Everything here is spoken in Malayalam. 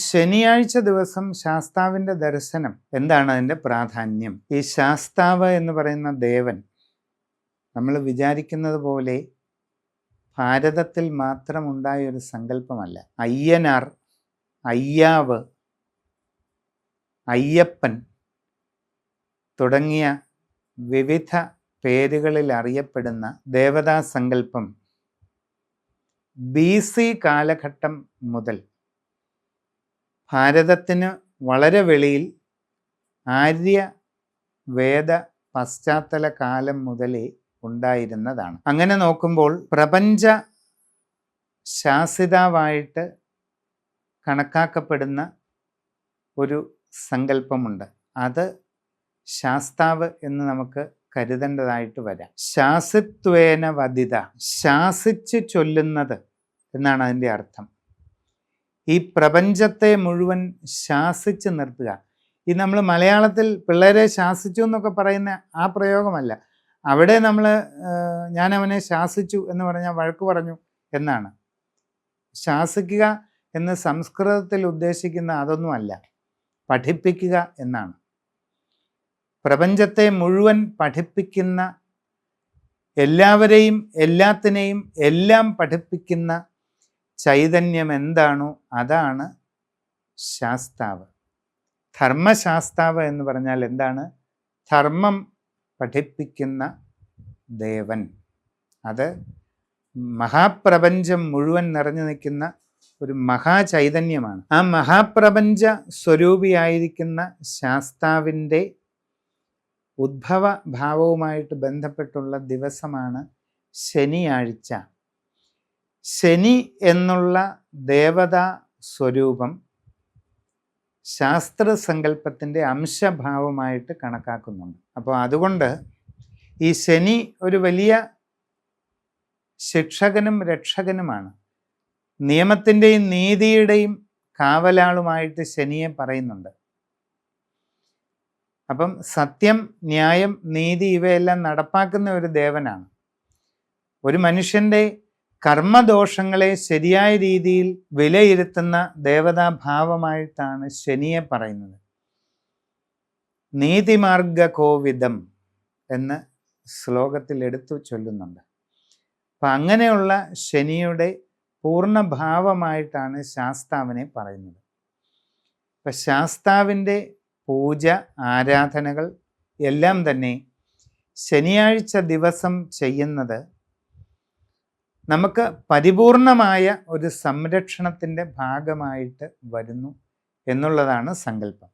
ശനിയാഴ്ച ദിവസം ശാസ്താവിൻ്റെ ദർശനം എന്താണ് അതിൻ്റെ പ്രാധാന്യം? ഈ ശാസ്താവ് എന്ന് പറയുന്ന ദേവൻ നമ്മൾ വിചാരിക്കുന്നത് പോലെ ഭാരതത്തിൽ മാത്രം ഉണ്ടായ ഒരു സങ്കല്പമല്ല. അയ്യനാർ, അയ്യാവ്, അയ്യപ്പൻ തുടങ്ങിയ വിവിധ പേരുകളിൽ അറിയപ്പെടുന്ന ദേവതാ സങ്കല്പം BC കാലഘട്ടം മുതൽ ഭാരതത്തിന് വളരെ വെളിയിൽ ആര്യ വേദ പശ്ചാത്തല കാലം മുതലേ ഉണ്ടായിരുന്നതാണ്. അങ്ങനെ നോക്കുമ്പോൾ പ്രപഞ്ച ശാസിതാവായിട്ട് കണക്കാക്കപ്പെടുന്ന ഒരു സങ്കല്പമുണ്ട്. അത് ശാസ്താവ് എന്ന് നമുക്ക് കരുതേണ്ടതായിട്ട് വരാം. ശാസിത്വേന വദിത, ശാസിച്ച് ചൊല്ലുന്നത് എന്നാണ് അതിൻ്റെ അർത്ഥം. ഈ പ്രപഞ്ചത്തെ മുഴുവൻ ശാസിച്ച് നിർത്തുക. ഈ നമ്മൾ മലയാളത്തിൽ പിള്ളേരെ ശാസിച്ചു എന്നൊക്കെ പറയുന്ന ആ പ്രയോഗമല്ല. അവിടെ നമ്മൾ ഞാൻ അവനെ ശാസിച്ചു എന്ന് പറഞ്ഞാൽ വഴക്ക് പറഞ്ഞു എന്നാണ്. ശാസിക്കുക എന്ന് സംസ്കൃതത്തിൽ ഉദ്ദേശിക്കുന്ന അതൊന്നുമല്ല, പഠിപ്പിക്കുക എന്നാണ്. പ്രപഞ്ചത്തെ മുഴുവൻ പഠിപ്പിക്കുന്ന, എല്ലാവരെയും എല്ലാത്തിനെയും എല്ലാം പഠിപ്പിക്കുന്ന ചൈതന്യം എന്താണോ അതാണ് ശാസ്താവ്. ധർമ്മശാസ്താവ് എന്ന് പറഞ്ഞാൽ എന്താണ്? ധർമ്മം പഠിപ്പിക്കുന്ന ദേവൻ. അത് മഹാപ്രപഞ്ചം മുഴുവൻ നിറഞ്ഞു നിൽക്കുന്ന ഒരു മഹാചൈതന്യമാണ്. ആ മഹാപ്രപഞ്ച സ്വരൂപിയായിരിക്കുന്ന ശാസ്താവിൻ്റെ ഉദ്ഭവ ഭാവവുമായിട്ട് ബന്ധപ്പെട്ടുള്ള ദിവസമാണ് ശനിയാഴ്ച. ശനി എന്നുള്ള ദേവതാ സ്വരൂപം ശാസ്ത്രസങ്കല്പത്തിൻ്റെ അംശഭാവമായിട്ട് കണക്കാക്കുന്നുണ്ട്. അപ്പോൾ അതുകൊണ്ട് ഈ ശനി ഒരു വലിയ ശിക്ഷകനും രക്ഷകനുമാണ്. നിയമത്തിൻ്റെയും നീതിയുടെയും കാവലാളുമായിട്ട് ശനിയെ പറയുന്നുണ്ട്. അപ്പം സത്യം, ന്യായം, നീതി ഇവയെല്ലാം നടപ്പാക്കുന്ന ഒരു ദേവനാണ്. ഒരു മനുഷ്യൻ്റെ കർമ്മദോഷങ്ങളെ ശരിയായ രീതിയിൽ വിലയിരുത്തുന്ന ദേവതാഭാവമായിട്ടാണ് ശനിയെ പറയുന്നത്. നീതിമാർഗകോവിദം എന്ന് ശ്ലോകത്തിൽ എടുത്തു ചൊല്ലുന്നുണ്ട്. അപ്പം അങ്ങനെയുള്ള ശനിയുടെ പൂർണ്ണഭാവമായിട്ടാണ് ശാസ്താവിനെ പറയുന്നത്. അപ്പം ശാസ്താവിൻ്റെ പൂജ, ആരാധനകൾ എല്ലാം തന്നെ ശനിയാഴ്ച ദിവസം ചെയ്യുന്നത് നമുക്ക് പരിപൂർണമായ ഒരു സംരക്ഷണത്തിൻ്റെ ഭാഗമായിട്ട് വരുന്നു എന്നുള്ളതാണ് സങ്കല്പം.